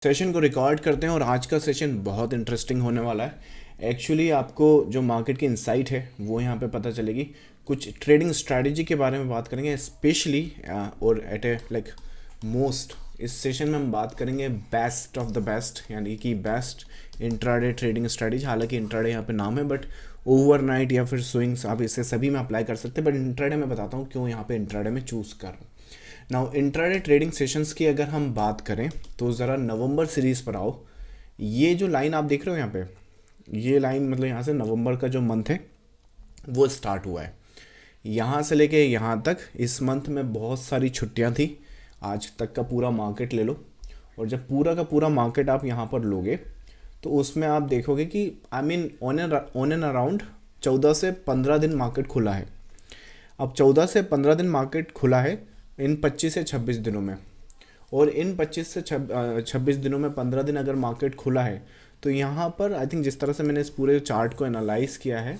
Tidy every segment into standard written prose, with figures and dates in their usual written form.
Session को record करते हैं और आज का सेशन बहुत इंटरेस्टिंग होने वाला है। एक्चुअली आपको जो मार्केट की इंसाइट है वो यहाँ पे पता चलेगी। कुछ ट्रेडिंग स्ट्रैटेजी के बारे में बात करेंगे स्पेशली और एट ए लाइक मोस्ट। इस सेशन में हम बात करेंगे बेस्ट ऑफ द बेस्ट, यानी कि बेस्ट इंट्राडे ट्रेडिंग स्ट्रैटेजी। हालांकि इंट्राडे यहाँ पे नाम है, बट ओवरनाइट या फिर स्विंग्स आप इसे सभी में अप्लाई कर सकते हैं। बट इंट्राडे में बताता हूँ क्यों यहाँ पे इंट्राडे में चूज़ कर रहा हूँ। नाउ इंट्राडे ट्रेडिंग सेशंस की अगर हम बात करें तो ज़रा नवंबर सीरीज़ पर आओ। ये जो लाइन आप देख रहे हो यहाँ पे, ये लाइन मतलब यहाँ से नवंबर का जो मंथ है वो स्टार्ट हुआ है। यहाँ से लेके यहाँ तक इस मंथ में बहुत सारी छुट्टियाँ थी। आज तक का पूरा मार्केट ले लो, और जब पूरा का पूरा मार्केट आप यहाँ पर लोगे तो उसमें आप देखोगे कि I mean on and around 14 से 15 दिन मार्केट खुला है। अब 14 से 15 दिन मार्केट खुला है इन 25 से 26 दिनों में, और इन 25 से 26 दिनों में 15 दिन अगर मार्केट खुला है तो यहाँ पर आई थिंक जिस तरह से मैंने इस पूरे चार्ट को एनालाइज किया है,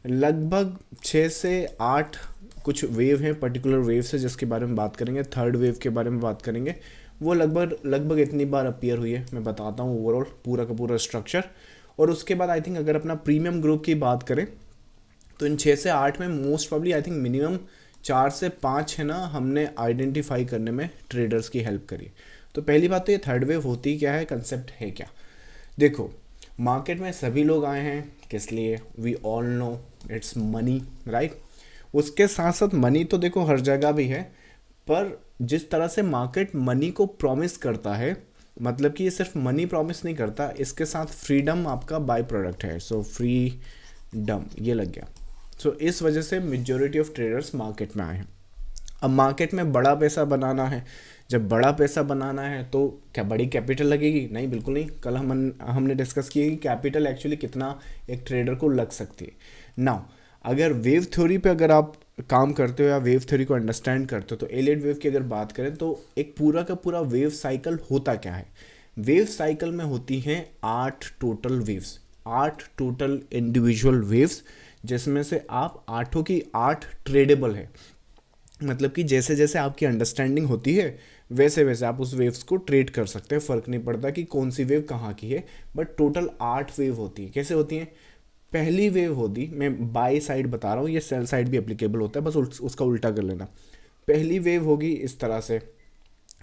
लगभग 6 से 8 कुछ वेव हैं, पर्टिकुलर वेव से जिसके बारे में बात करेंगे। थर्ड वेव के बारे में बात करेंगे, वो लगभग इतनी बार अपीयर हुई है। मैं बताता हूँ ओवरऑल पूरा का पूरा स्ट्रक्चर। और उसके बाद आई थिंक अगर अपना प्रीमियम ग्रुप की बात करें तो इन 6 से 8 में most probably I think minimum 4 से 5 है ना, हमने आइडेंटिफाई करने में ट्रेडर्स की हेल्प करी। तो पहली बात तो ये थर्ड वेव होती क्या है, कंसेप्ट है क्या। देखो, मार्केट में सभी लोग आए हैं किस लिए, we all know it's money, right. उसके साथ साथ मनी तो देखो हर जगह भी है, पर जिस तरह से मार्केट मनी को प्रॉमिस करता है, मतलब कि ये सिर्फ मनी प्रॉमिस नहीं करता, इसके साथ फ्रीडम आपका बाय प्रोडक्ट है। सो फ्रीडम ये लग गया। सो इस वजह से मेजॉरिटी ऑफ ट्रेडर्स मार्केट में आए हैं। अब मार्केट में बड़ा पैसा बनाना है, जब बड़ा पैसा बनाना है तो क्या बड़ी कैपिटल लगेगी? नहीं, बिल्कुल नहीं। कल हमने डिस्कस किया कि कैपिटल एक्चुअली कितना एक ट्रेडर को लग सकती है। नाउ अगर वेव थ्योरी पे अगर आप काम करते हो या वेव थ्योरी को अंडरस्टैंड करते हो, तो एलियट वेव की अगर बात करें तो एक पूरा का पूरा वेव साइकिल होता क्या है। वेव साइकिल में होती हैं 8 total waves, 8 total individual waves, जिसमें से आप 8 की 8 ट्रेडेबल है। मतलब कि जैसे जैसे आपकी अंडरस्टैंडिंग होती है वैसे वैसे आप उस वेव्स को ट्रेड कर सकते हैं। फ़र्क नहीं पड़ता कि कौन सी वेव कहाँ की है, बट टोटल 8 वेव होती है। कैसे होती हैं? पहली वेव होती, मैं बाई साइड बता रहा हूँ, ये सेल साइड भी एप्लीकेबल होता है, बस उसका उल्टा कर लेना। पहली वेव होगी इस तरह से।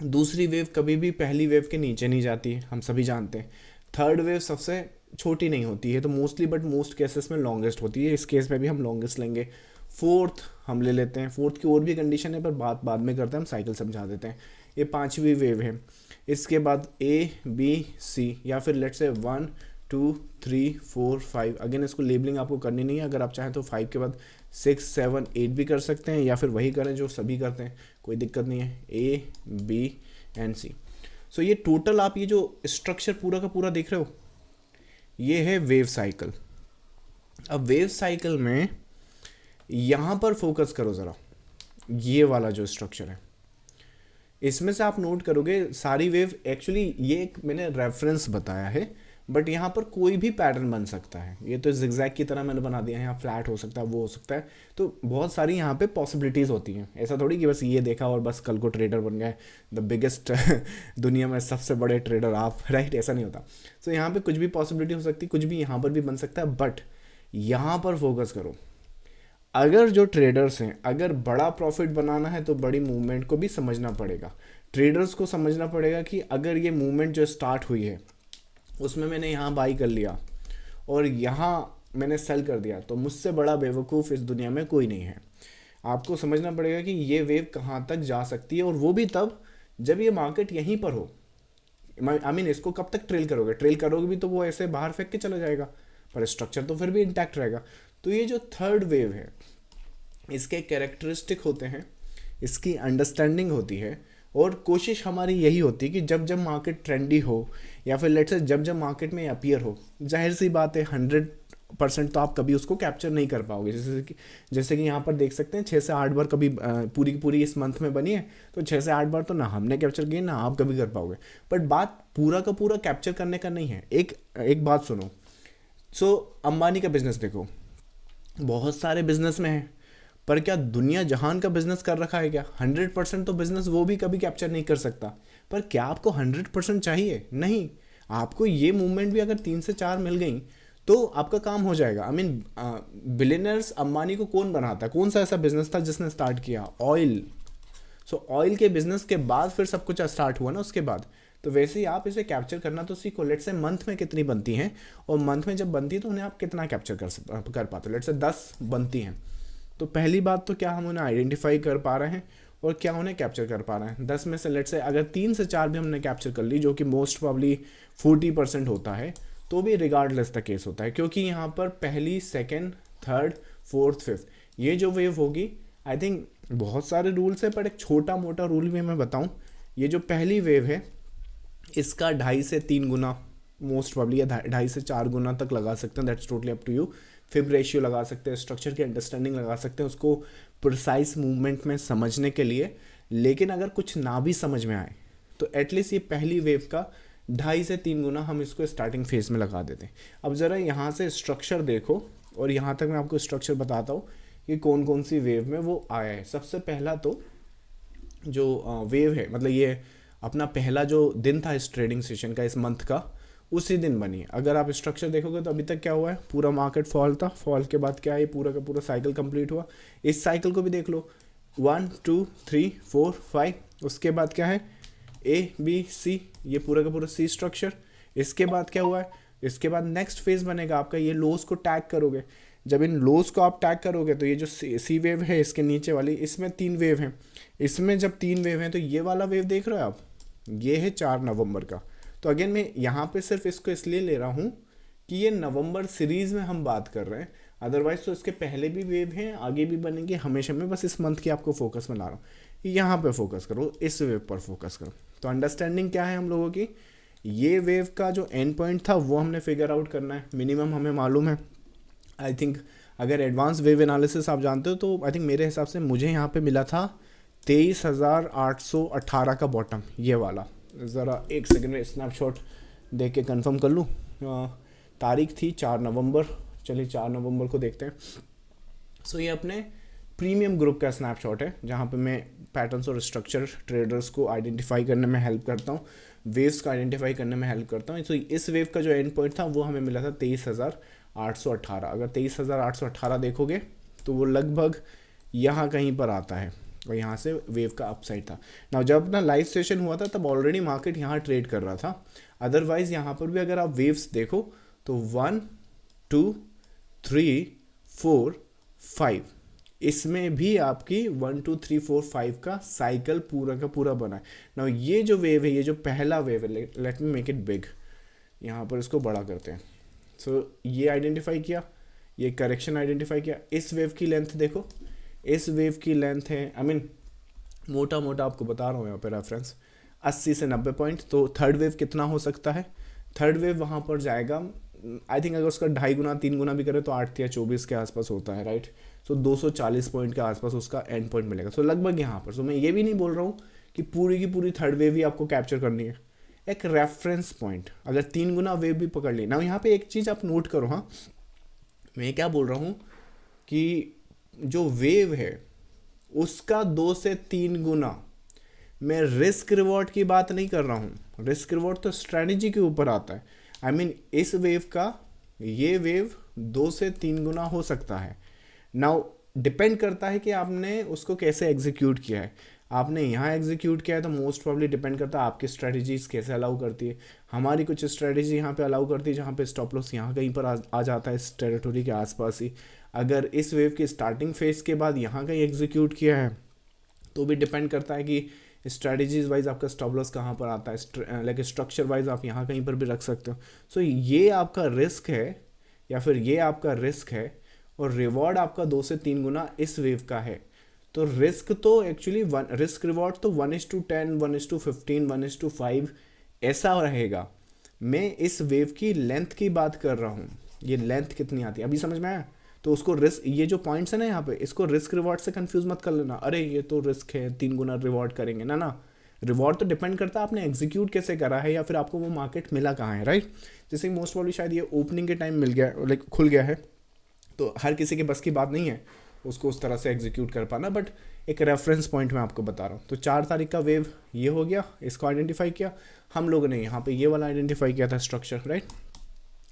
दूसरी वेव कभी भी पहली वेव के नीचे नहीं जाती, हम सभी जानते हैं। थर्ड वेव सबसे छोटी नहीं होती है, तो मोस्टली बट मोस्ट केसेस में लॉन्गेस्ट होती है। इस केस में भी हम लॉन्गेस्ट लेंगे। फोर्थ हम ले लेते हैं। फोर्थ की और भी कंडीशन है, पर बात बाद में करते हैं, हम साइकिल समझा देते हैं। ये 5वीं वेव है। इसके बाद ए बी सी, या फिर लेट्स से 1 2 3 4 5। अगेन इसको लेबलिंग आपको करनी नहीं है, अगर आप चाहें तो 5 के बाद 6 7 8 भी कर सकते हैं, या फिर वही करें जो सभी करते हैं, कोई दिक्कत नहीं है। ए बी एंड सी। सो ये टोटल आप ये जो स्ट्रक्चर पूरा का पूरा देख रहे हो, ये है वेव साइकिल। अब वेव साइकिल में यहाँ पर फोकस करो ज़रा, ये वाला जो स्ट्रक्चर है, इसमें से आप नोट करोगे सारी वेव, एक्चुअली ये एक मैंने रेफरेंस बताया है, बट यहाँ पर कोई भी पैटर्न बन सकता है। ये तो जिगजैग की तरह मैंने बना दिया है, यहाँ फ्लैट हो सकता है, वो हो सकता है। तो बहुत सारी यहाँ पे पॉसिबिलिटीज़ होती हैं। ऐसा थोड़ी कि बस ये देखा और बस कल को ट्रेडर बन गए द बिगेस्ट दुनिया में सबसे बड़े ट्रेडर आप, राइट। ऐसा नहीं होता। तो यहाँ पे कुछ भी पॉसिबिलिटी हो सकती है, कुछ भी यहाँ पर भी बन सकता है, बट यहाँ पर फोकस करो। अगर जो ट्रेडर्स हैं, अगर बड़ा प्रॉफिट बनाना है तो बड़ी मूवमेंट को भी समझना पड़ेगा। ट्रेडर्स को समझना पड़ेगा कि अगर ये मूवमेंट जो स्टार्ट हुई है उसमें मैंने यहाँ बाई कर लिया और यहाँ मैंने सेल कर दिया, तो मुझसे बड़ा बेवकूफ़ इस दुनिया में कोई नहीं है। आपको समझना पड़ेगा कि ये वेव कहाँ तक जा सकती है, और वो भी तब जब ये मार्केट यहीं पर हो। आई मीन इसको कब तक ट्रेल करोगे भी तो वो ऐसे बाहर फेंक के चला जाएगा, पर स्ट्रक्चर तो फिर भी इंटैक्ट रहेगा। तो ये जो थर्ड वेव है, इसके कैरेक्टरिस्टिक होते हैं, इसकी अंडरस्टैंडिंग होती है, और कोशिश हमारी यही होती है कि जब जब मार्केट ट्रेंडी हो, या फिर लेट्स से जब जब मार्केट में अपीयर हो, जाहिर सी बात है 100% तो आप कभी उसको कैप्चर नहीं कर पाओगे। जैसे कि यहाँ पर देख सकते हैं 6 से 8 बार कभी पूरी की पूरी इस मंथ में बनी है, तो 6 से 8 बार तो ना हमने कैप्चर किए ना आप कभी कर पाओगे। बट बात पूरा का पूरा कैप्चर करने का नहीं है। एक बात सुनो। सो अंबानी का बिजनेस देखो, बहुत सारे बिजनेस में है, पर क्या दुनिया जहान का बिजनेस कर रखा है क्या? 100% तो बिजनेस वो भी कभी कैप्चर नहीं कर सकता, पर क्या आपको 100% चाहिए? नहीं, आपको ये मूवमेंट भी अगर 3 से 4 मिल गई तो आपका काम हो जाएगा। आई मीन बिलियनर्स अंबानी को कौन बनाता है? कौन सा ऐसा बिजनेस था जिसने स्टार्ट किया? ऑयल। सो ऑयल के बिजनेस के बाद फिर सब कुछ स्टार्ट हुआ ना उसके बाद। तो वैसे ही आप इसे कैप्चर करना तो सीखो। लेट से मंथ में कितनी बनती हैं, और मंथ में जब बनती है तो उन्हें आप कितना कैप्चर कर पाते हो। लेट से 10 बनती हैं, तो पहली बात तो क्या हम उन्हें आइडेंटिफाई कर पा रहे हैं और क्या उन्हें कैप्चर कर पा रहे हैं। 10 में से लेट से अगर 3 से 4 भी हमने कैप्चर कर ली, जो कि मोस्ट प्रॉब्ली 40% होता है, तो भी रिगार्डलेस द केस होता है, क्योंकि यहाँ पर पहली, सेकेंड, थर्ड, फोर्थ, फिफ्थ ये जो वेव होगी, आई थिंक बहुत सारे रूल्स है पर एक छोटा मोटा रूल भी मैं बताऊँ। ये जो पहली वेव है इसका 2.5 से 3 गुना मोस्ट प्रॉब्ली, या 2.5 से 4 गुना तक लगा सकते हैं। That's totally up to you. Fib ratio लगा सकते हैं, स्ट्रक्चर की अंडरस्टैंडिंग लगा सकते हैं उसको प्रिसाइज मूवमेंट में समझने के लिए। लेकिन अगर कुछ ना भी समझ में आए तो एटलीस्ट ये पहली वेव का 2.5 से 3 गुना हम इसको स्टार्टिंग फेज में लगा देते हैं। अब ज़रा यहाँ से स्ट्रक्चर देखो, और यहाँ तक मैं आपको स्ट्रक्चर बताता हूँ कि कौन कौन सी वेव में वो आया है। सबसे पहला तो जो वेव है, मतलब ये अपना पहला जो दिन था इस ट्रेडिंग सेशन का, इस मंथ का, उसी दिन बनी है। अगर आप स्ट्रक्चर देखोगे तो अभी तक क्या हुआ है, पूरा मार्केट फॉल था, फॉल के बाद क्या है, पूरा का पूरा साइकिल कंप्लीट हुआ। इस साइकिल को भी देख लो, 1 2 3 4 5, उसके बाद क्या है, ABC, ये पूरा का पूरा C स्ट्रक्चर। इसके बाद क्या हुआ है, इसके बाद नेक्स्ट फेज बनेगा आपका, ये लोस को टैग करोगे। जब इन लोस को आप टैग करोगे तो ये जो सी वेव है इसके नीचे वाली, इसमें 3 वेव हैं। इसमें जब 3 वेव हैं तो ये वाला वेव देख रहे हो आप, ये है 4 नवंबर का। तो अगेन मैं यहाँ पे सिर्फ इसको इसलिए ले रहा हूँ कि ये नवंबर सीरीज़ में हम बात कर रहे हैं, अदरवाइज तो इसके पहले भी वेव हैं, आगे भी बनेंगे हमेशा। मैं बस इस मंथ की आपको फोकस में ला रहा हूँ, यहाँ पे फोकस करो, इस वेव पर फोकस करो। तो अंडरस्टैंडिंग क्या है हम लोगों की, ये वेव का जो एंड पॉइंट था वो हमने फिगर आउट करना है, मिनिमम हमें मालूम है। आई थिंक अगर एडवांस वेव एनालिसिस आप जानते हो तो आई थिंक मेरे हिसाब से मुझे यहाँ पे मिला था 23,818 का बॉटम, ये वाला। ज़रा एक सेकंड में स्नैपशॉट देख के कंफर्म कर लूँ। तारीख थी 4 नवंबर, चलिए 4 नवंबर को देखते हैं। सो ये अपने प्रीमियम ग्रुप का स्नैपशॉट है, जहाँ पे मैं पैटर्न्स और स्ट्रक्चर ट्रेडर्स को आइडेंटिफाई करने में हेल्प करता हूँ, वेव्स को आइडेंटिफाई करने में हेल्प करता हूँ। सो इस वेव का जो एंड पॉइंट था वो हमें मिला था 23,818। अगर 23,818 देखोगे तो वो लगभग यहाँ कहीं पर आता है, और यहाँ से वेव का अपसाइड था ना। जब अपना लाइव सेशन हुआ था तब ऑलरेडी मार्केट यहाँ ट्रेड कर रहा था। अदरवाइज यहाँ पर भी अगर आप वेव्स देखो तो 1 2 3 4 5, इसमें भी आपकी 1 2 3 4 5 का साइकिल पूरा का पूरा बना है ना। ये जो वेव है, ये जो पहला वेव है, let me make it big, यहाँ पर इसको बड़ा करते हैं। सो ये आइडेंटिफाई किया, ये करेक्शन आइडेंटिफाई किया। इस वेव की लेंथ देखो, इस वेव की लेंथ है, आई मीन मोटा मोटा आपको बता रहा हूँ यहाँ पे रेफरेंस, 80 से 90 पॉइंट। तो थर्ड वेव कितना हो सकता है, थर्ड वेव वहाँ पर जाएगा, आई थिंक अगर उसका 2.5 गुना 3 गुना भी करे तो 8 या 24 के आसपास होता है, राइट। सो 240 पॉइंट के आसपास उसका एंड पॉइंट मिलेगा। सो लगभग यहाँ पर। सो मैं ये भी नहीं बोल रहा हूँ कि पूरी की पूरी थर्ड वेव ही आपको कैप्चर करनी है, एक रेफरेंस पॉइंट। अगर 3 गुना वेव भी पकड़ ली ना, यहाँ पे एक चीज़ आप नोट करो, हाँ मैं क्या बोल रहा हूँ कि जो वेव है उसका 2 से 3 गुना, मैं रिस्क रिवॉर्ड की बात नहीं कर रहा हूँ। रिस्क रिवॉर्ड तो स्ट्रैटेजी के ऊपर आता है। आई मीन इस वेव का ये वेव 2 से 3 गुना हो सकता है। नाउ डिपेंड करता है कि आपने उसको कैसे एग्जीक्यूट किया है। आपने यहाँ एग्जीक्यूट किया है तो मोस्ट प्रॉब्ली डिपेंड करता है आपकी स्ट्रेटजीज कैसे अलाउ करती है। हमारी कुछ स्ट्रेटजी यहाँ पे अलाउ करती है जहाँ पे स्टॉप लॉस यहाँ कहीं पर आ जाता है, इस टेरिटोरी के आसपास ही। अगर इस वेव की स्टार्टिंग फेज के बाद यहाँ कहीं एग्जीक्यूट किया है तो भी डिपेंड करता है कि स्ट्रेटजीज वाइज आपका स्टॉप लॉस कहाँ पर आता है, लाइक स्ट्रक्चर वाइज आप यहाँ कहीं पर भी रख सकते हो। सो ये आपका रिस्क है, या फिर ये आपका रिस्क है, और रिवॉर्ड आपका 2 से 3 गुना इस वेव का है। तो रिस्क तो एक्चुअली रिस्क रिवॉर्ड तो 1:10, 1:15, 1:5 ऐसा रहेगा। मैं इस वेव की लेंथ की बात कर रहा हूँ, ये लेंथ कितनी आती है अभी समझ में आया। तो उसको रिस्क, ये जो पॉइंट्स है ना यहाँ पे, इसको रिस्क रिवॉर्ड से कंफ्यूज मत कर लेना, अरे ये तो रिस्क है 3 गुना रिवॉर्ड करेंगे ना। रिवॉर्ड तो डिपेंड करता है आपने एग्जीक्यूट कैसे करा है, या फिर आपको वो मार्केट मिला कहाँ है, राइट। जैसे मोस्ट प्रॉब्ली शायद ये ओपनिंग के टाइम मिल गया, लाइक खुल गया है, तो हर किसी के बस की बात नहीं है। उसको उस तरह से एग्जीक्यूट कर पाना, बट एक रेफरेंस पॉइंट मैं आपको बता रहा हूँ। तो 4 तारीख का वेव ये हो गया, इसको आइडेंटिफाई किया हम लोगों ने, यहाँ पे ये वाला आइडेंटिफाई किया था स्ट्रक्चर, राइट।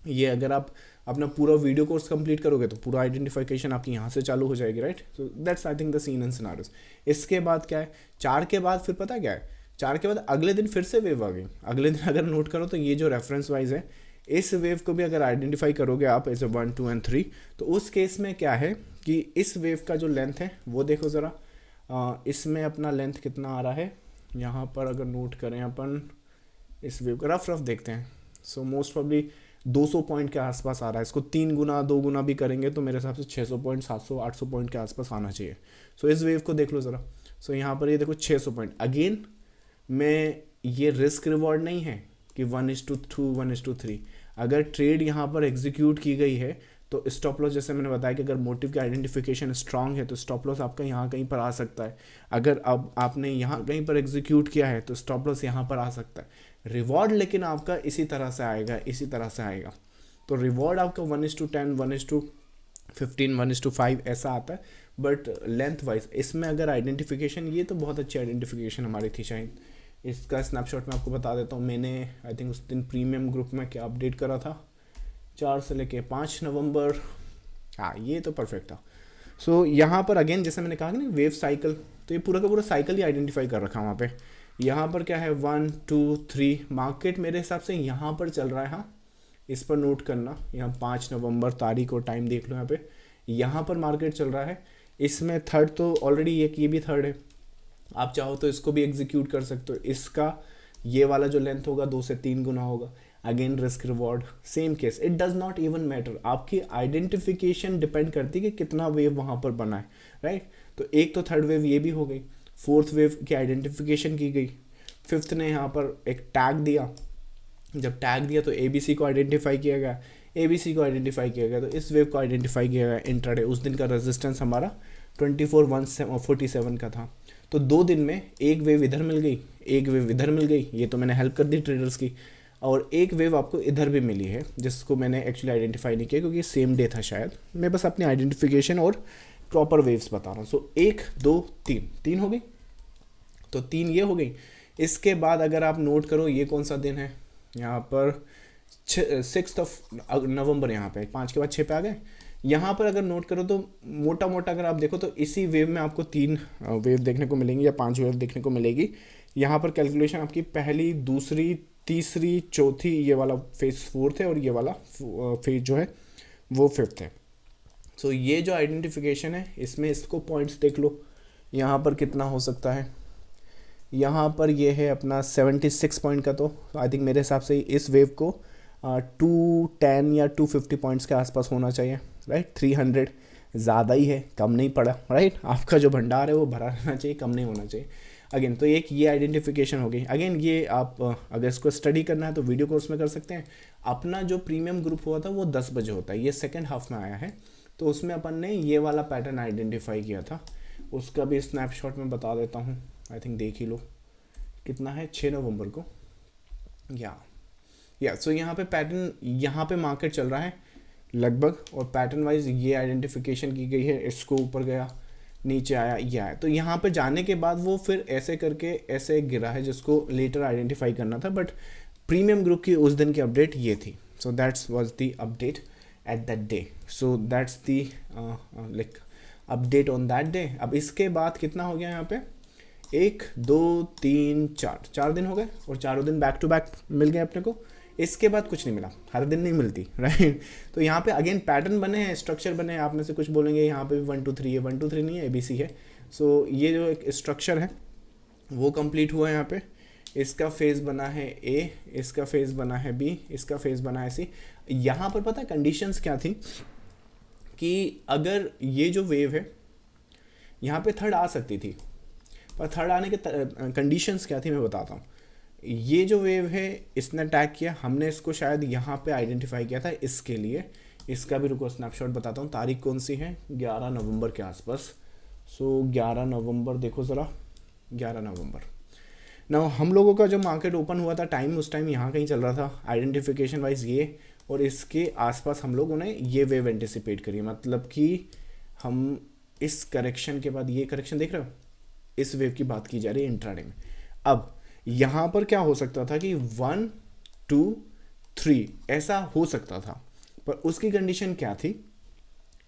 ये अगर आप अपना पूरा वीडियो कोर्स कंप्लीट करोगे तो पूरा आइडेंटिफिकेशन आपकी यहाँ से चालू हो जाएगी, right. So that's I think the scene and scenarios. इसके बाद क्या है, 4 के बाद फिर पता क्या है, 4 के बाद अगले दिन फिर से वेव आ गई। अगले दिन अगर नोट करो तो ये जो रेफरेंस वाइज है, इस वेव को भी अगर आइडेंटिफाई करोगे आप एज 1, 2 एंड 3, तो उस केस में क्या है कि इस वेव का जो लेंथ है वो देखो ज़रा, इसमें अपना लेंथ कितना आ रहा है यहाँ पर अगर नोट करें अपन इस वेव का रफ देखते हैं। सो मोस्ट प्रॉब्ली 200 पॉइंट के आसपास आ रहा है। इसको 3 गुना 2 गुना भी करेंगे तो मेरे हिसाब से 600 पॉइंट 700 800 पॉइंट के आसपास आना चाहिए। सो इस वेव को देख लो ज़रा। सो यहाँ पर ये देखो 600 पॉइंट। अगेन मैं ये रिस्क रिवॉर्ड नहीं है कि 1:2 1:3। अगर ट्रेड यहाँ पर एग्जीक्यूट की गई है तो स्टॉप लॉस, जैसे मैंने बताया कि अगर मोटिव की आइडेंटिफिकेशन स्ट्रांग है तो स्टॉप लॉस आपका यहाँ कहीं पर आ सकता है। अगर अब आपने यहाँ कहीं पर एग्जीक्यूट किया है तो स्टॉप लॉस यहाँ पर आ सकता है। रिवॉर्ड लेकिन आपका इसी तरह से आएगा, इसी तरह से आएगा। तो रिवॉर्ड आपका 1:10 1:15 1:5 ऐसा आता है, बट लेंथ वाइज इसमें अगर आइडेंटिफिकेशन, ये तो बहुत अच्छी आइडेंटिफिकेशन हमारी थी शायद। इसका स्नैपशॉट मैं आपको बता देता हूँ। मैंने आई थिंक उस दिन प्रीमियम ग्रुप में क्या अपडेट करा था, 4 से लेके 5 नवंबर। हाँ ये तो परफेक्ट था। सो यहाँ पर अगेन जैसे मैंने कहा कि ना वेव साइकिल, तो ये पूरा का पूरा साइकिल ही आइडेंटिफाई कर रखा है वहाँ पे। यहाँ पर क्या है 1 2 3 मार्केट मेरे हिसाब से यहाँ पर चल रहा है। हाँ इस पर नोट करना, यहाँ 5 नवंबर तारीख और टाइम देख लो यहाँ पे, यहाँ पर मार्केट चल रहा है। इसमें थर्ड तो ऑलरेडी ये भी थर्ड है, आप चाहो तो इसको भी एग्जीक्यूट कर सकते हो। इसका ये वाला जो लेंथ होगा 2 से 3 गुना होगा। Again risk reward same case, it does not even matter. आपकी आइडेंटिफिकेशन डिपेंड करती है कि कितना वेव वहाँ पर बना है, राइट। तो एक तो थर्ड वेव ये भी हो गई, फोर्थ वेव की आइडेंटिफिकेशन की गई, फिफ्थ ने यहाँ पर एक टैग दिया। जब टैग दिया तो ABC को आइडेंटिफाई किया गया, ABC को आइडेंटिफाई किया गया, तो इस वेव को आइडेंटिफाई किया गया इंट्राडे। उस दिन का रेजिस्टेंस हमारा 24,147 का था। तो 2 दिन में एक वेव इधर मिल गई, एक वेव इधर मिल गई, ये तो मैंने हेल्प कर दी ट्रेडर्स की, और एक वेव आपको इधर भी मिली है जिसको मैंने एक्चुअली आइडेंटिफाई नहीं किया क्योंकि सेम डे था शायद। मैं बस अपनी आइडेंटिफिकेशन और प्रॉपर वेव्स बता रहा हूँ। सो 1 2 3 हो गई, तो 3 ये हो गई। इसके बाद अगर आप नोट करो ये कौन सा दिन है, यहाँ पर 6 नवंबर, यहाँ पे 5 के बाद 6 पे आ गए। यहाँ पर अगर नोट करो तो मोटा मोटा अगर आप देखो तो इसी वेव में आपको 3 वेव देखने को मिलेंगी या 5 वेव देखने को मिलेगी। यहाँ पर कैलकुलेशन आपकी पहली, दूसरी, तीसरी, चौथी, ये वाला फेज 4th है और ये वाला फेज जो है वो 5th है। सो ये जो आइडेंटिफिकेशन है इसमें इसको पॉइंट्स देख लो, यहाँ पर कितना हो सकता है। यहाँ पर ये है अपना 76 पॉइंट का, तो आई थिंक मेरे हिसाब से इस वेव को 210 या 250 पॉइंट्स के आसपास होना चाहिए, राइट। 300 ज़्यादा ही है, कम नहीं पड़ा, राइट। आपका जो भंडार है वो भरा रहना चाहिए, कम नहीं होना चाहिए। अगेन तो एक ये आइडेंटिफिकेशन हो गई। अगेन ये आप अगर इसको स्टडी करना है तो वीडियो कोर्स में कर सकते हैं। अपना जो प्रीमियम ग्रुप हुआ था वो 10 बजे होता है, ये सेकेंड हाफ में आया है, तो उसमें अपन ने ये वाला पैटर्न आइडेंटिफाई किया था। उसका भी स्नैपशॉट में बता देता हूँ, आई थिंक देख ही लो कितना है, 6 नवंबर को। या सो यहाँ पे पैटर्न, यहाँ पे मार्केट चल रहा है लगभग, और पैटर्न वाइज ये आइडेंटिफिकेशन की गई है। इसको ऊपर गया, नीचे आया, ये आया, तो यहाँ पे जाने के बाद वो फिर ऐसे करके ऐसे गिरा है जिसको लेटर आइडेंटिफाई करना था, बट प्रीमियम ग्रुप की उस दिन की अपडेट ये थी। So that's was the update at that day. So that's the like update on that day. अब इसके बाद कितना हो गया यहाँ पे, 1 2 3 4 दिन हो गए, और चारों दिन बैक टू बैक मिल गए अपने को। इसके बाद कुछ नहीं मिला, हर दिन नहीं मिलती, राइट। तो यहाँ पे अगेन पैटर्न बने हैं, स्ट्रक्चर बने हैं। आप में से कुछ बोलेंगे यहाँ पे भी 1 2 3 है, 1 2 3 नहीं है, ABC है। सो ये जो एक स्ट्रक्चर है वो कंप्लीट हुआ है यहाँ पे। इसका फेज बना है A, इसका फेज बना है B, इसका फेज बना है C। यहाँ पर पता है कंडीशंस क्या थी कि अगर ये जो वेव है यहाँ पे थर्ड आ सकती थी, पर थर्ड आने के कंडीशंस क्या थी मैं बताता हूँ। ये जो वेव है इसने अटैक किया, हमने इसको शायद यहाँ पे आइडेंटिफाई किया था इसके लिए। इसका भी रुको स्नैपशॉट बताता हूँ, तारीख कौन सी है, 11 नवंबर के आसपास। सो 11 नवंबर देखो ज़रा, 11 नवंबर ना हम लोगों का जो मार्केट ओपन हुआ था टाइम, उस टाइम यहाँ कहीं चल रहा था आइडेंटिफिकेशन वाइज ये, और इसके आसपास हम लोगों ने ये वेव एंटिसिपेट करी। मतलब कि हम इस करेक्शन के बाद ये करेक्शन देख रहे हो, इस वेव की बात की जा रही है इंट्राडे में। अब यहाँ पर क्या हो सकता था कि 1 2 3 ऐसा हो सकता था, पर उसकी कंडीशन क्या थी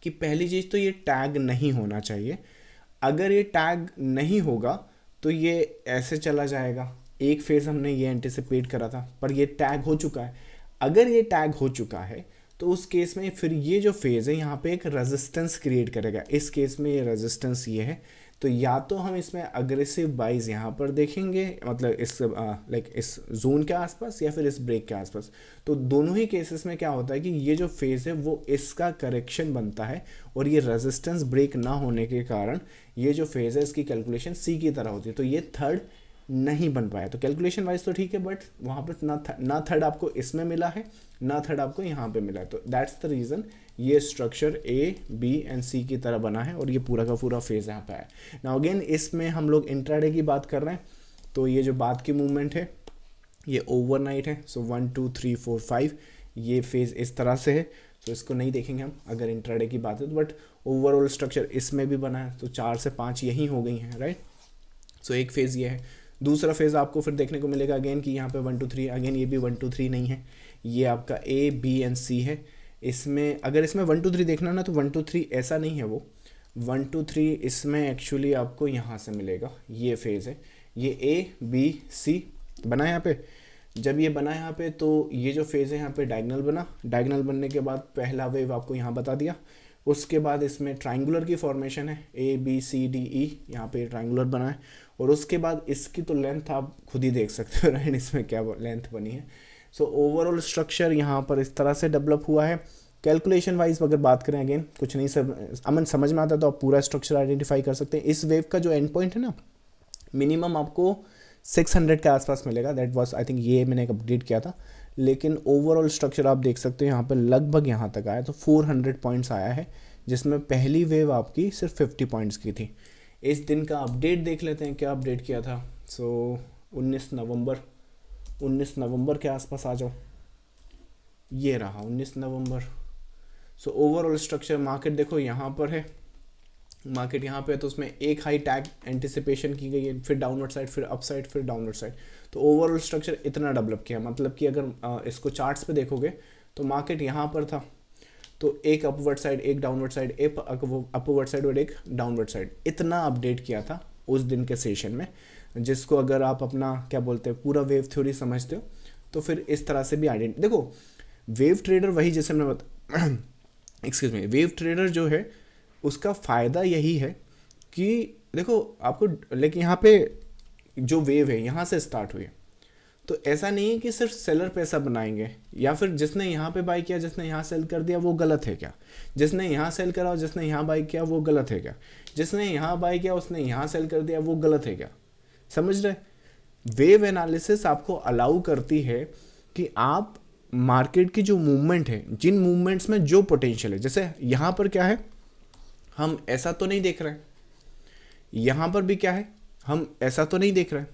कि पहली चीज़ तो ये टैग नहीं होना चाहिए। अगर ये टैग नहीं होगा तो ये ऐसे चला जाएगा। एक फेज़ हमने ये एंटिसिपेट करा था, पर ये टैग हो चुका है। अगर ये टैग हो चुका है तो उस केस में फिर ये जो फेज़ है यहाँ पे एक रेजिस्टेंस क्रिएट करेगा। इस केस में ये रेजिस्टेंस ये है, तो या तो हम इसमें अग्रेसिव बाइज यहाँ पर देखेंगे, मतलब इस लाइक इस जोन के आसपास या फिर इस ब्रेक के आसपास। तो दोनों ही केसेस में क्या होता है कि ये जो फेज़ है वो इसका करेक्शन बनता है, और ये रेजिस्टेंस ब्रेक ना होने के कारण ये जो फेज़ है इसकी कैलकुलेशन सी की तरह होती है। तो ये थर्ड नहीं बन पाया। तो कैलकुलेशन वाइज तो ठीक है, बट वहाँ पर ना थर्ड आपको इसमें मिला है, ना थर्ड आपको यहाँ पे मिला है। तो दैट्स द रीज़न ये स्ट्रक्चर ए बी एंड सी की तरह बना है, और ये पूरा का पूरा फेज़ यहाँ पे है। नाउ अगेन इसमें हम लोग इंट्राडे की बात कर रहे हैं, तो ये जो बाद की मूवमेंट है ये ओवरनाइट है। सो 1 2 3 4 5 ये फेज़ इस तरह से है। तो इसको नहीं देखेंगे हम अगर इंट्राडे की बात है तो, बट ओवरऑल स्ट्रक्चर इसमें भी बना है। तो 4 से 5 यही हो गई हैं, राइट। सो एक फेज़ ये है। दूसरा फेज़ आपको फिर देखने को मिलेगा अगेन कि यहाँ पे 1 2 3, अगेन ये भी 1 2 3 नहीं है, ये आपका ए बी एंड सी है। इसमें अगर इसमें 1 2 3 देखना ना तो 1 2 3 ऐसा नहीं है, वो 1 2 3 इसमें एक्चुअली आपको यहाँ से मिलेगा। ये फेज़ है, ये ए बी सी बना यहाँ पे। जब ये बना यहाँ पे तो ये जो फेज़ है यहाँ पे डायगोनल बना। डायगोनल बनने के बाद पहला वेव आपको यहाँ बता दिया। उसके बाद इसमें ट्रायंगुलर की फॉर्मेशन है, A B C D E, यहाँ पे ट्रायंगुलर बना है। और उसके बाद इसकी तो लेंथ आप खुद ही देख सकते हो, राइट, इसमें क्या लेंथ बनी है। सो ओवरऑल स्ट्रक्चर यहाँ पर इस तरह से डेवलप हुआ है। कैलकुलेशन वाइज अगर बात करें, अगेन कुछ नहीं अमन समझ में आता है तो आप पूरा स्ट्रक्चर आइडेंटिफाई कर सकते हैं। इस वेव का जो एंड पॉइंट है ना, मिनिमम आपको 600 के आसपास मिलेगा। दैट वाज आई थिंक, ये मैंने एक अपडेट किया था। लेकिन ओवरऑल स्ट्रक्चर आप देख सकते हैं यहाँ पर लगभग यहाँ तक आया, तो 400 पॉइंट्स आया है, जिसमें पहली वेव आपकी सिर्फ 50 पॉइंट्स की थी। इस दिन का अपडेट देख लेते हैं, क्या अपडेट किया था। सो 19 नवंबर के आसपास आ जाओ, ये रहा 19 नवंबर। सो ओवरऑल स्ट्रक्चर मार्केट देखो यहाँ पर है, मार्केट यहाँ पे है, तो उसमें एक हाई टैग एंटिसिपेशन की गई है, फिर डाउनवर्ड साइड, फिर अप साइड, फिर डाउनवर्ड साइड। तो ओवरऑल स्ट्रक्चर इतना डेवलप किया, मतलब कि अगर इसको चार्ट्स पे देखोगे तो मार्केट यहाँ पर था, तो एक अपवर्ड साइड, एक डाउनवर्ड साइड, एक अपवर्ड साइड और एक डाउनवर्ड साइड, इतना अपडेट किया था उस दिन के सेशन में। जिसको अगर आप अपना क्या बोलते हैं पूरा वेव थ्योरी समझते हो तो फिर इस तरह से भी देखो वेव ट्रेडर वही, जैसे मैंने बता एक्सक्यूज मी, वेव ट्रेडर जो है उसका फ़ायदा यही है कि देखो आपको, लेकिन यहाँ पे जो वेव है यहाँ से स्टार्ट हुई है, तो ऐसा नहीं है कि सिर्फ सेलर पैसा बनाएंगे, या फिर जिसने यहाँ पे बाई किया जिसने यहाँ सेल कर दिया वो गलत है क्या, जिसने यहाँ सेल करा और जिसने यहाँ बाई किया वो गलत है क्या, जिसने यहाँ बाई किया उसने यहाँ सेल कर दिया वो गलत है क्या। समझ रहे, वेव एनालिसिस आपको अलाउ करती है कि आप मार्केट की जो मूवमेंट है, जिन मूवमेंट्स में जो पोटेंशियल है, जैसे यहाँ पर क्या है हम ऐसा तो नहीं देख रहे हैं, यहाँ पर भी क्या है हम ऐसा तो नहीं देख रहे हैं।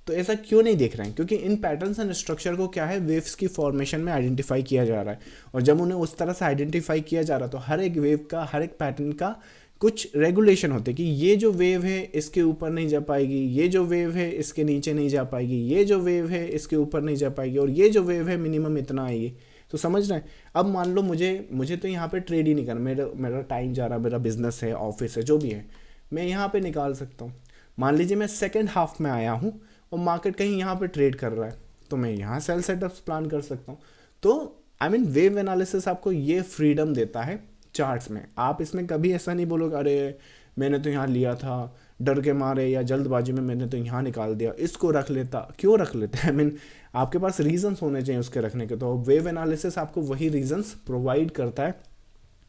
तो ऐसा क्यों नहीं देख रहे हैं, क्योंकि इन पैटर्न्स एंड स्ट्रक्चर को क्या है वेव्स की फॉर्मेशन में आइडेंटिफाई किया जा रहा है, और जब उन्हें उस तरह से आइडेंटिफाई किया जा रहा है तो हर एक वेव का, हर एक पैटर्न का कुछ रेगुलेशन होते हैं कि ये जो वेव है इसके ऊपर नहीं जा पाएगी, ये जो वेव है इसके नीचे नहीं जा पाएगी, ये जो वेव है इसके ऊपर नहीं जा पाएगी, और ये जो वेव है मिनिमम इतना आएगी। तो समझ रहे हैं। अब मान लो मुझे तो यहाँ पे ट्रेड ही नहीं करना, मेरा टाइम जा रहा है, मेरा बिजनेस है, ऑफिस है, जो भी है, मैं यहाँ पे निकाल सकता हूँ। मान लीजिए मैं सेकंड हाफ में आया हूँ और मार्केट कहीं यहाँ पे ट्रेड कर रहा है, तो मैं यहाँ सेल सेटअप्स प्लान कर सकता हूँ। तो आई मीन वेव एनालिसिस आपको ये फ्रीडम देता है चार्ट्स में। आप इसमें कभी ऐसा नहीं बोलोगे अरे मैंने तो यहाँ लिया था डर के मारे या जल्दबाजी में मैंने तो यहाँ निकाल दिया, इसको रख लेता। क्यों रख लेते हैं, आई मीन आपके पास रीजंस होने चाहिए उसके रखने के। तो वेव एनालिसिस आपको वही रीजंस प्रोवाइड करता है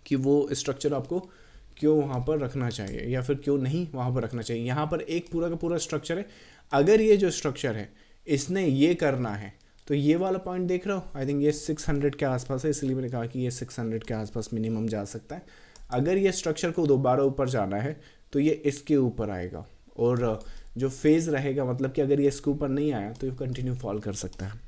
कि वो स्ट्रक्चर आपको क्यों वहाँ पर रखना चाहिए या फिर क्यों नहीं वहाँ पर रखना चाहिए। यहाँ पर एक पूरा का पूरा स्ट्रक्चर है, अगर ये जो स्ट्रक्चर है इसने ये करना है तो ये वाला पॉइंट देख रहे हो, आई थिंक ये 600 के आसपास है, इसलिए मैंने कहा कि ये 600 के आसपास मिनिमम जा सकता है। अगर ये स्ट्रक्चर को दोबारा ऊपर जाना है तो ये इसके ऊपर आएगा, और जो फेज़ रहेगा मतलब कि अगर ये इसके ऊपर नहीं आया तो ये कंटिन्यू फॉल कर सकता है।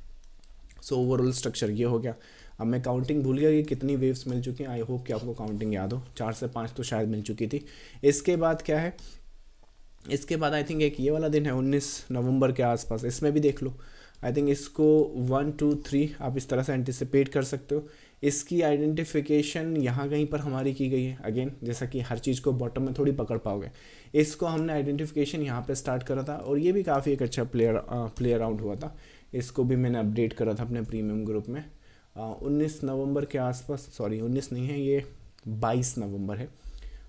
सो ओवरऑल स्ट्रक्चर ये हो गया। अब मैं काउंटिंग भूल गया कि कितनी वेव्स मिल चुकी हैं, आई होप कि आपको काउंटिंग याद हो, 4 से 5 तो शायद मिल चुकी थी। इसके बाद क्या है, इसके बाद आई थिंक एक ये वाला दिन है 19 नवंबर के आसपास, इसमें भी देख लो। आई थिंक इसको 1 2 3 आप इस तरह से एंटिसिपेट कर सकते हो। इसकी आइडेंटिफिकेशन यहाँ कहीं पर हमारी की गई है, अगेन जैसा कि हर चीज़ को बॉटम में थोड़ी पकड़ पाओगे, इसको हमने आइडेंटिफिकेशन यहाँ पे स्टार्ट करा था, और ये भी काफ़ी एक अच्छा प्ले अराउंड हुआ था। इसको भी मैंने अपडेट करा था अपने प्रीमियम ग्रुप में 19 नवंबर के आसपास, सॉरी 19 नहीं है, ये 22 नवंबर है।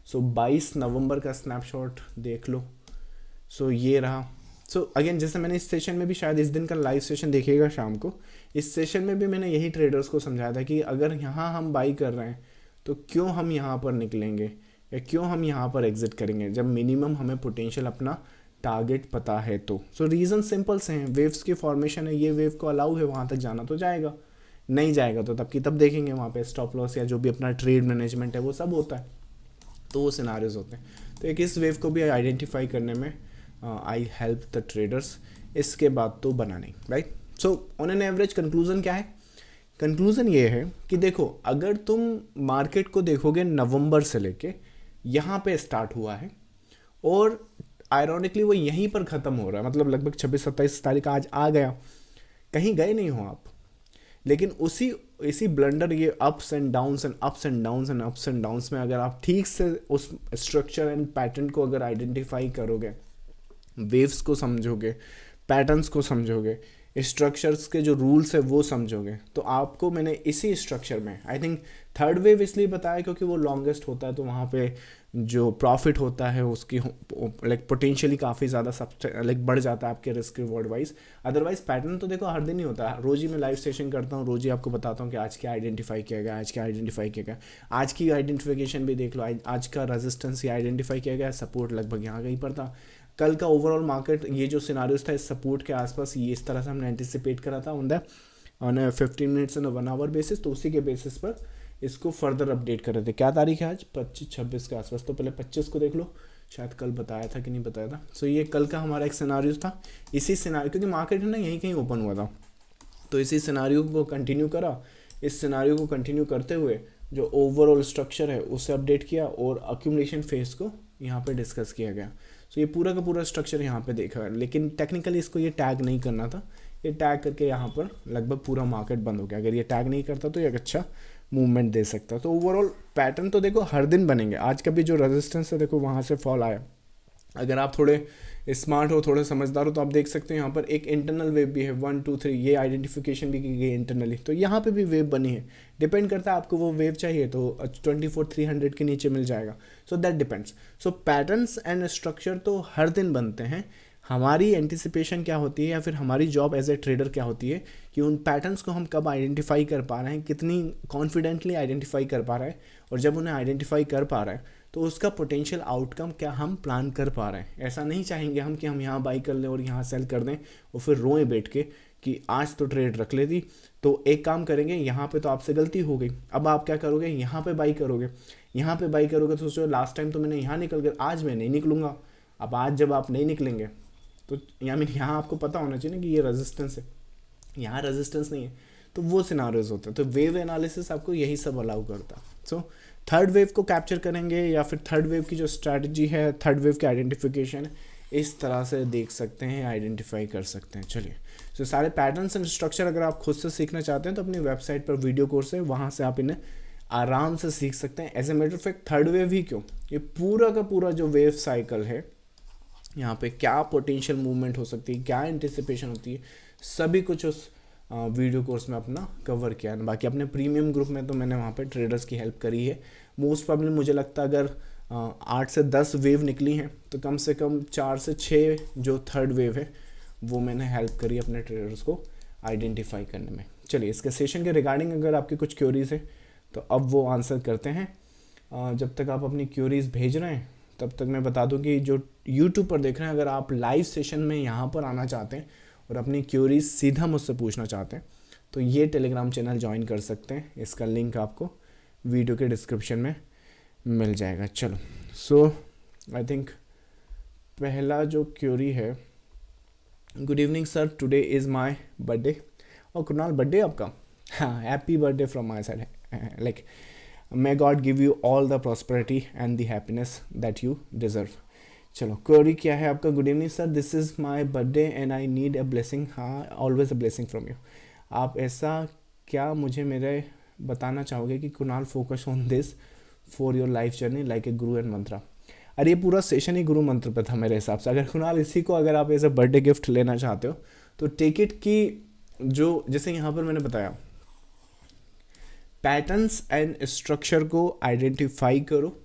सो 22 नवंबर का स्नैपशॉट देख लो। सो ये रहा। सो अगेन जैसे मैंने इस सेशन में भी, शायद इस दिन का लाइव सेशन देखिएगा शाम को, इस सेशन में भी मैंने यही ट्रेडर्स को समझाया था कि अगर यहाँ हम बाई कर रहे हैं तो क्यों हम यहाँ पर निकलेंगे या क्यों हम यहाँ पर एग्जिट करेंगे जब मिनिमम हमें पोटेंशियल अपना टारगेट पता है तो। सो रीज़न सिंपल से हैं, वेव्स की फॉर्मेशन है, ये वेव को अलाउ है, वहाँ तक जाना तो जाएगा, नहीं जाएगा तो तब की तब देखेंगे, वहाँ पे स्टॉप लॉस या जो भी अपना ट्रेड मैनेजमेंट है वो सब होता है, तो वो सिनारियोज होते हैं। तो एक इस वेव को भी आइडेंटिफाई करने में आई हेल्प द ट्रेडर्स, इसके बाद तो बना नहीं, right. So on an average conclusion क्या है, कंक्लूजन ये है कि देखो अगर तुम मार्केट को देखोगे नवंबर से लेके यहाँ पे स्टार्ट हुआ है और आयरॉनिकली वो यहीं पर ख़त्म हो रहा है, मतलब लगभग 26-27 तारीख आज आ गया, कहीं गए नहीं हो आप, लेकिन इसी ब्लंडर, ये ups and downs and ups and downs and ups and downs में अगर आप ठीक से उस स्ट्रक्चर एंड पैटर्न को अगर आइडेंटिफाई करोगे, वेव्स को समझोगे, पैटर्न्स को समझोगे, स्ट्रक्चर्स के जो रूल्स है वो समझोगे, तो आपको मैंने इसी स्ट्रक्चर में आई थिंक थर्ड वेव इसलिए बताया क्योंकि वो लॉन्गेस्ट होता है, तो वहाँ पे जो प्रॉफिट होता है उसकी लाइक पोटेंशियली काफ़ी ज़्यादा सब लाइक बढ़ जाता है आपके risk reward wise. Otherwise pattern तो देखो हर दिन ही होता है, रोज़ ही मैं लाइव सेशन करता हूँ, रोज़ ही आपको बताता हूँ कि आज क्या आइडेंटिफाई किया गया, आज क्या आइडेंटिफाई किया गया, आज की आइडेंटिफिकेशन भी देख लो, आज का रेजिस्टेंस ही आइडेंटिफाई किया गया, सपोर्ट लगभग यहाँ कहीं पर था। कल का ओवरऑल मार्केट ये जो सिनारियोस था इस सपोर्ट के आसपास, ये इस तरह से हमने एंटिसिपेट करा था on 15 minutes and 1 hour basis, तो उसी के बेसिस पर इसको फर्दर अपडेट कर रहे थे। क्या तारीख है आज, 25-26 के आसपास, तो पहले 25 को देख लो, शायद कल बताया था कि नहीं बताया था। सो ये कल का हमारा एक सिनारियो था, इसी सिनारियो, क्योंकि मार्केट है ना यहीं कहीं ओपन हुआ था, तो इसी सिनारियो को कंटिन्यू करा, इस सिनारियो को कंटिन्यू करते हुए जो ओवरऑल स्ट्रक्चर है उसे अपडेट किया और अक्यूमुलेशन फेज को यहाँ पे डिस्कस किया गया। सो ये पूरा का पूरा स्ट्रक्चर यहाँ पे देखा, लेकिन टेक्निकली इसको ये टैग नहीं करना था, ये टैग करके यहाँ पर लगभग पूरा मार्केट बंद हो गया। अगर ये टैग नहीं करता तो ये एक अच्छा मूवमेंट दे सकता। तो ओवरऑल पैटर्न तो देखो हर दिन बनेंगे, आज का भी जो रेजिस्टेंस है देखो वहाँ से फॉल आया, अगर आप थोड़े स्मार्ट हो, थोड़े समझदार हो, तो आप देख सकते हैं यहाँ पर एक इंटरनल वेव भी है 1 2 3, ये आइडेंटिफिकेशन भी की गई इंटरनली, तो यहाँ पे भी वेव बनी है। डिपेंड करता है आपको वो वेव चाहिए तो 24,300 के नीचे मिल जाएगा, so that depends. So patterns and structure तो हर दिन बनते हैं, हमारी एंटिसिपेशन क्या होती है या फिर हमारी जॉब एज ए ट्रेडर क्या होती है कि उन पैटर्न्स को हम कब आइडेंटिफाई कर पा रहे हैं, कितनी कॉन्फिडेंटली आइडेंटिफाई कर पा रहे हैं, और जब उन्हें आइडेंटिफाई कर पा रहे हैं तो उसका पोटेंशियल आउटकम क्या हम प्लान कर पा रहे हैं। ऐसा नहीं चाहेंगे हम कि हम यहाँ बाई कर लें और यहाँ सेल कर दें और फिर रोएं बैठ के कि आज तो ट्रेड रख लेती। तो एक काम करेंगे, यहाँ पे तो आपसे गलती हो गई, अब आप क्या करोगे, यहाँ पे बाई करोगे, यहाँ पे बाई करोगे तो सोचो लास्ट टाइम तो मैंने यहाँ निकल गया, आज मैं नहीं निकलूँगा। अब आज जब आप नहीं निकलेंगे तो यहाँ आपको पता होना चाहिए ना कि ये रेजिस्टेंस है, यहाँ रेजिस्टेंस नहीं है, तो वो सिनारियोज होते हैं। तो वेव एनालिसिस आपको यही सब अलाउ करता है। सो थर्ड वेव को कैप्चर करेंगे या फिर थर्ड वेव की जो स्ट्रैटेजी है, थर्ड वेव की आइडेंटिफिकेशन इस तरह से देख सकते हैं, आइडेंटिफाई कर सकते हैं। चलिए, सो सारे पैटर्न्स एंड स्ट्रक्चर अगर आप खुद से सीखना चाहते हैं तो अपनी वेबसाइट पर वीडियो कोर्स है, वहाँ से आप इन्हें आराम से सीख सकते हैं। As a matter of fact third wave ही क्यों, ये पूरा का पूरा जो वेव साइकिल है, यहाँ पे क्या पोटेंशियल मूवमेंट हो सकती है, क्या एंटिसिपेशन होती है, सभी कुछ उस वीडियो कोर्स में अपना कवर किया है। बाकी अपने प्रीमियम ग्रुप में तो मैंने वहाँ पे ट्रेडर्स की हेल्प करी है। मोस्ट प्रॉब्लम मुझे लगता है अगर 8 से 10 वेव निकली हैं तो कम से कम 4 से 6 जो थर्ड वेव है वो मैंने हेल्प करी अपने ट्रेडर्स को आइडेंटिफाई करने में। चलिए, इसके सेशन के रिगार्डिंग अगर आपकी कुछ क्यूरीज है तो अब वो आंसर करते हैं। जब तक आप अपनी क्यूरीज भेज रहे हैं तब तक मैं बता दूं कि जो यूट्यूब पर देख रहे हैं, अगर आप लाइव सेशन में यहाँ पर आना चाहते हैं और अपनी क्यूरीज सीधा मुझसे पूछना चाहते हैं तो ये टेलीग्राम चैनल ज्वाइन कर सकते हैं, इसका लिंक आपको वीडियो के डिस्क्रिप्शन में मिल जाएगा। चलो, सो आई थिंक पहला जो क्यूरी है, good evening sir, today is my birthday. और कुणाल, बर्थडे आपका, हाँ, happy birthday from my side, like may god give you all the prosperity and the happiness that you deserve. चलो, क्वेरी क्या है आपका? Good evening sir, this is my birthday and I need a blessing. हाँ, always a blessing from you. आप ऐसा क्या मुझे मेरे बताना चाहोगे कि Kunal focus on this for your life journey like a Guru and मंत्रा। अरे ये पूरा सेशन ही गुरु मंत्र पे था मेरे हिसाब से। अगर कुणाल इसी को अगर आप एज अ बर्थडे गिफ्ट लेना चाहते हो तो टेक इट कि जो जैसे यहाँ पर मैंने बताया, पैटर्न्स एंड स्ट्रक्चर को आइडेंटिफाई करो,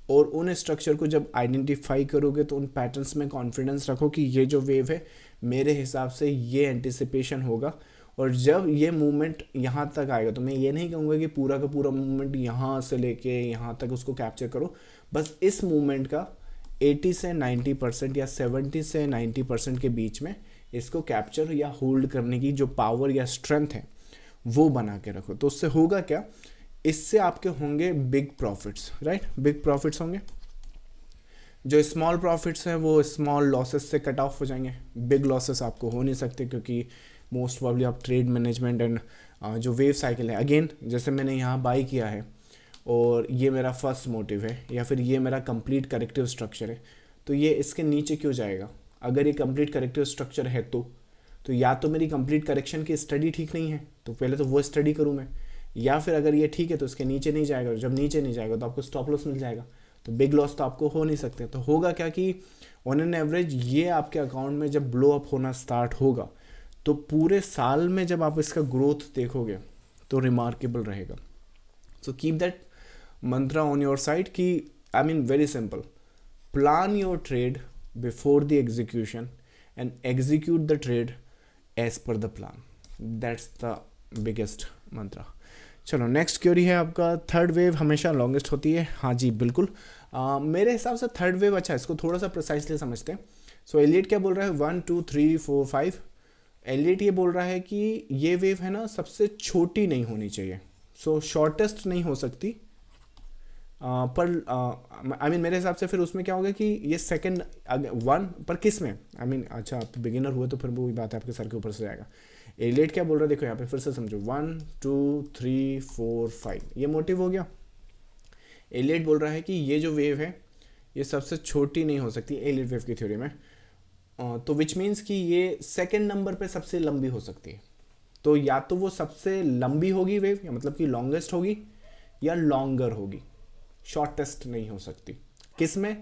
और उन स्ट्रक्चर को जब आइडेंटिफाई करोगे तो उन पैटर्न्स में कॉन्फिडेंस रखो कि ये जो वेव है मेरे हिसाब से ये एंटिसिपेशन होगा। और जब ये मूवमेंट यहाँ तक आएगा तो मैं ये नहीं कहूँगा कि पूरा का पूरा मूवमेंट यहाँ से लेके यहाँ तक उसको कैप्चर करो, बस इस मूवमेंट का 80 से 90% या 70 से 90% के बीच में इसको कैप्चर या होल्ड करने की जो पावर या स्ट्रेंथ है वो बना के रखो। तो उससे होगा क्या, इससे आपके होंगे big profits, right? Big profits होंगे। जो स्मॉल प्रॉफिट्स हैं वो स्मॉल लॉसेस से कट ऑफ हो जाएंगे। बिग लॉसेस आपको हो नहीं सकते क्योंकि मोस्ट प्रॉब्ली आप ट्रेड मैनेजमेंट एंड जो वेव साइकिल है, अगेन जैसे मैंने यहाँ बाई किया है और ये मेरा फर्स्ट मोटिव है या फिर ये मेरा कंप्लीट करेक्टिव स्ट्रक्चर है, तो ये इसके नीचे क्यों जाएगा? अगर ये कंप्लीट करेक्टिव स्ट्रक्चर है तो या तो मेरी कंप्लीट करेक्शन की स्टडी ठीक नहीं है तो पहले तो वो स्टडी करूँ मैं, या फिर अगर ये ठीक है तो इसके नीचे नहीं जाएगा, जब नीचे नहीं जाएगा तो आपको स्टॉप लॉस मिल जाएगा। तो बिग लॉस तो आपको हो नहीं सकते। तो होगा क्या कि ऑन एन एवरेज ये आपके अकाउंट में जब ब्लो अप होना स्टार्ट होगा तो पूरे साल में जब आप इसका ग्रोथ देखोगे तो रिमार्केबल रहेगा। So keep that mantra on your side कि I mean very simple, plan your trade before the execution and execute the trade as per the plan. That's the biggest mantra. चलो, next query है आपका, third wave हमेशा longest होती है? हाँ जी बिल्कुल। मेरे हिसाब से थर्ड वेव, अच्छा इसको थोड़ा सा प्रिसाइसली समझते हैं। सो एलियट क्या बोल रहा है? 1 2 3 4 5। एलियट ये बोल रहा है कि ये वेव है ना सबसे छोटी नहीं होनी चाहिए, सो शॉर्टेस्ट नहीं हो सकती। पर आई मीन मेरे हिसाब से फिर उसमें क्या होगा कि ये सेकंड वन पर किस में, आई मीन अच्छा आप बिगिनर हुए तो फिर वो बात है आपके सर के ऊपर से जाएगा। एलियट क्या बोल रहा है देखो यहाँ पे फिर से समझो, 1 2 3 4 5 ये मोटिव हो गया। एलियट बोल रहा है कि ये जो वेव है ये सबसे छोटी नहीं हो सकती एलियट वेव की थ्योरी में, तो विच मीन्स कि ये सेकंड नंबर पे सबसे लंबी हो सकती है। तो या तो वो सबसे लंबी होगी वेव, या मतलब कि लॉन्गेस्ट होगी, या लॉन्गर होगी, शॉर्टेस्ट नहीं हो सकती। किस में?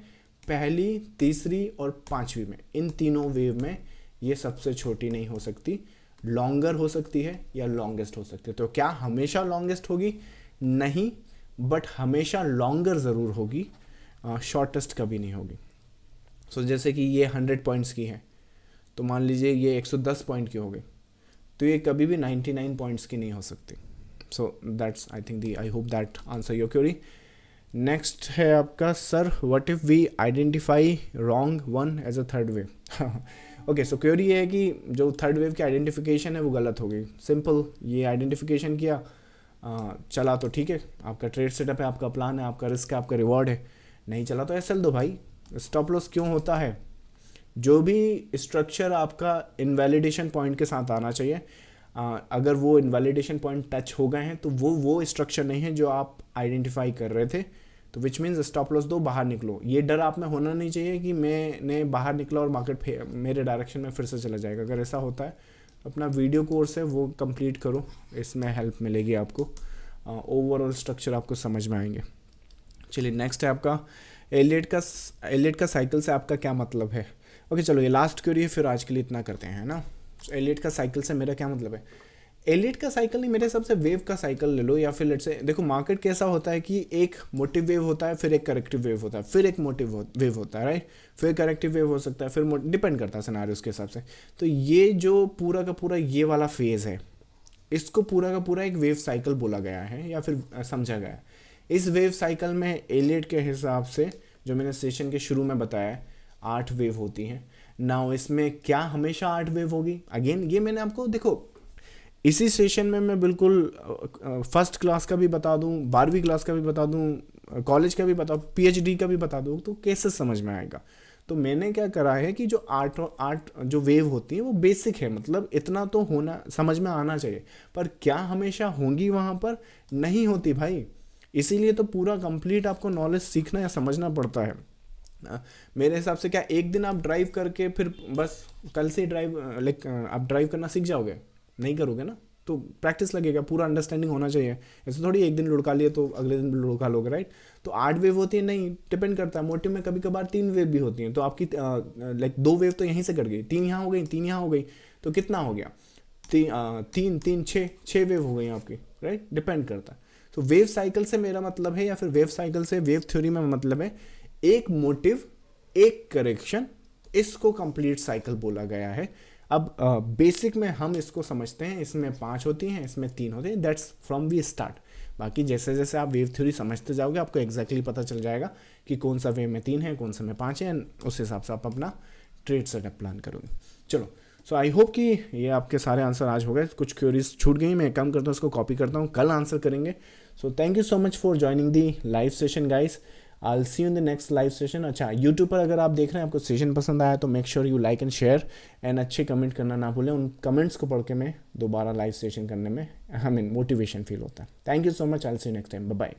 पहली, तीसरी और पांचवी में, इन तीनों वेव में ये सबसे छोटी नहीं हो सकती। लॉन्गर हो सकती है या लॉन्गेस्ट हो सकती है। तो क्या हमेशा लॉन्गेस्ट होगी? नहीं, बट हमेशा लॉन्गर ज़रूर होगी, शॉर्टेस्ट कभी नहीं होगी। सो जैसे कि ये 100 पॉइंट्स की है तो मान लीजिए ये 110 पॉइंट की हो गई, तो ये कभी भी 99 पॉइंट्स की नहीं हो सकती। So that's I think I hope that answer your query. Next है आपका, sir what if we identify wrong one as a third wave. Okay, so query ये है कि जो थर्ड वेव की आइडेंटिफिकेशन है वो गलत हो गई। सिंपल, ये आइडेंटिफिकेशन किया, चला तो ठीक है, आपका ट्रेड सेटअप है, आपका प्लान है, आपका रिस्क है, आपका रिवॉर्ड है। नहीं चला तो एसएल दो भाई। स्टॉप लॉस क्यों होता है? जो भी स्ट्रक्चर आपका इनवैलिडेशन पॉइंट के साथ आना चाहिए, अगर वो इनवैलिडेशन पॉइंट टच हो गए हैं तो वो स्ट्रक्चर नहीं है जो आप आइडेंटिफाई कर रहे थे, तो विच मीन्स स्टॉप लॉस दो, बाहर निकलो। ये डर आप में होना नहीं चाहिए कि मैंने बाहर निकला और मार्केट मेरे डायरेक्शन में फिर से चला जाएगा। अगर ऐसा होता है अपना वीडियो कोर्स है वो कंप्लीट करो, इसमें हेल्प मिलेगी आपको, ओवरऑल स्ट्रक्चर आपको समझ में आएंगे। चलिए, नेक्स्ट है आपका, एलियट का साइकिल से आपका क्या मतलब है? ओके चलो, ये लास्ट क्वेरी है, फिर आज के लिए इतना करते हैं, है ना। एलियट का साइकिल से मेरा क्या मतलब है? एलियट का साइकिल नहीं, मेरे हिसाब से वेव का साइकिल ले लो, या फिर लेट्स से देखो मार्केट कैसा होता है कि एक मोटिव वेव होता है, फिर एक करेक्टिव वेव होता है, फिर एक मोटिव वेव होता है, राइट, फिर करेक्टिव वेव हो सकता है, फिर डिपेंड करता है सिनेरियोस के हिसाब से। तो ये जो पूरा का पूरा ये वाला फेज है, इसको पूरा का पूरा एक वेव साइकिल बोला गया है या फिर समझा गया है। इस वेव साइकिल में एलियट के हिसाब से जो मैंने सेशन के शुरू में बताया है 8 वेव होती हैं। नाउ इसमें क्या हमेशा 8 वेव होगी? अगेन ये मैंने आपको देखो इसी सेशन में मैं बिल्कुल फर्स्ट क्लास का भी बता दूं, 12वीं क्लास का भी बता दूं, कॉलेज का भी बता, पीएचडी का भी बता दूं, तो कैसे समझ में आएगा? तो मैंने क्या करा है कि जो आठ आठ जो वेव होती है वो बेसिक है, मतलब इतना तो होना समझ में आना चाहिए, पर क्या हमेशा होंगी वहाँ पर, नहीं होती भाई। इसीलिए तो पूरा कंप्लीट आपको नॉलेज सीखना या समझना पड़ता है। मेरे हिसाब से क्या एक दिन आप ड्राइव करके फिर बस कल से ड्राइव लाइक आप ड्राइव करना सीख जाओगे? नहीं करोगे ना, तो प्रैक्टिस लगेगा, पूरा अंडरस्टैंडिंग होना चाहिए। ऐसे थोड़ी एक दिन लुढ़का लिए तो अगले दिन भी लुढ़का लोगे, राइट? तो 8 वेव होती है, नहीं, डिपेंड करता है। मोटिव में कभी कभार 3 वेव भी होती हैं, तो आपकी लाइक 2 वेव तो यहीं से कट गई, 3 यहाँ हो गई, 3 यहाँ हो गई, तो कितना हो गया? तीन तीन छः वेव हो गई आपकी, राइट? डिपेंड करता है। तो वेव साइकिल से मेरा मतलब है, या फिर वेव साइकिल से वेव थ्योरी में मतलब है एक मोटिव, एक करेक्शन, इसको कंप्लीट साइकिल बोला गया है। अब बेसिक में हम इसको समझते हैं, इसमें 5 होती हैं, इसमें 3 होते हैं, दैट्स फ्रॉम वी स्टार्ट। बाकी जैसे जैसे आप वेव थ्योरी समझते जाओगे आपको एग्जैक्टली पता चल जाएगा कि कौन सा वेव में 3 है, कौन सा में 5 है, उस हिसाब से आप अपना ट्रेड सेटअप प्लान करोगे। चलो, सो आई होप कि ये आपके सारे आंसर आज हो गए। कुछ क्वेरीज छूट गई, मैं एक काम करता हूँ, इसको कॉपी करता हूँ, कल आंसर करेंगे। So thank you so much for joining the live session guys. I see you in the next live session. अच्छा, यूट्यूब पर अगर आप देख रहे हैं, आपको सेशन पसंद आया तो make sure you like and share and अच्छे कमेंट करना ना भूलें। उन कमेंट्स को पढ़ के मैं दोबारा लाइव सेशन करने में मोटिवेशन फील होता है। Thank you so much, I see you next time, bye bye.